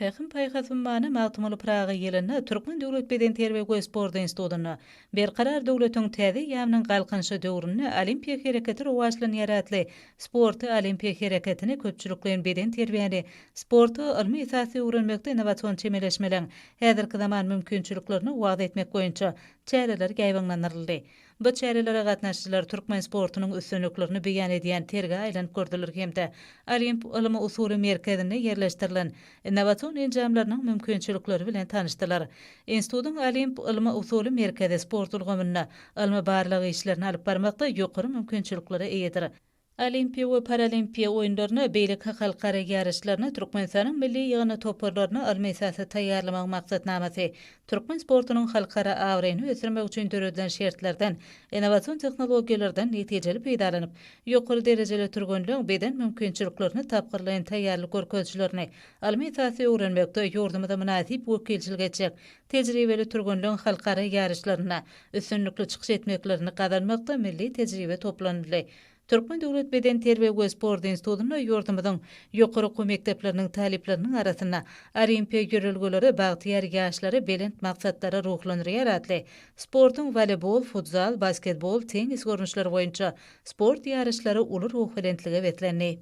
Fähim paýhasymany magtymly Praga ýelenä Türkmen Döwlet Beden Terbiýe we Sport Institutyna berkarar döwletiň täze ýamynyň galkynşy döwründe olimpiýa hereketi rowajlyny ýaratly. Sporty olimpiýa hereketini köpçülikleň beden terbiýeni, sporty ilmi esasy öwrenmekde innowasion çemeleşmeleň häzirki zaman mümkinçiliklerini wagt etmek boýunça çäreler gaýbanlanyryldy. Bu çärelere gatnaşjylar Türkmen sportunyň üstünliklerini beýan edýän terge aýlanyp gördüler hemde Olimp ylmy usuly merkezine ýerleşdirilen innowasion enjamlarynyň mümkinçilikleri bilen tanışdylar. Institutyň Olimp ylmy usuly merkezi sport ulgamyna ylmy barlyk işlerini alyp barmakda ýokary mümkinçilikleri eýedir. Olimpiya we Paralimpiya oýunlaryna beýleki halkara ýarışlaryna Türkmenistanyň milli ýygyny toparlaryna ilmi esasy taýýarlamak maksatnamasy Türkmen sportunyň halkara awryny ösürmek üçin töredilen şertlerden, innowasion tehnologiýalardan netijeli peýdalanyp, ýokary derejeli turgunlyň beden mümkinçiliklerini tapgyrlayan taýýarlyk görkezçilerini ilmi esasy öwrenmekde ýordamyda münasip wekilçilik etjek, tejribeli turgunlyň halkara ýarışlaryna üstünlikli çykyş etmeklerini gazanmakda milli tejribe toplanýarly. Türkmen Döwlet Beden Terbiýe we Sport Institutyna ýordamydyň ýokary mekdepleriniň talipleriniň arasyna olimpiýa ýörelgeleri bagtyýar ýaşlary belent maksatlara ruhlandyr ýaratly. Sportyň voleybol, futsal, basketbol, tenis görnüşleri boýunça sport ýarışlary uly ruh bilentligi betlenli.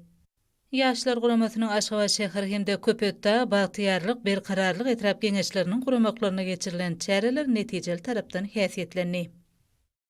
Ýaşlar guramasynyň Aşgabat şäheri hemde Köpetde bagtyýarlyk, berkararlyk etrap geňeşleriniň guramaklaryna geçirilen çäreler netijeli tarapdan häsiýetlenli.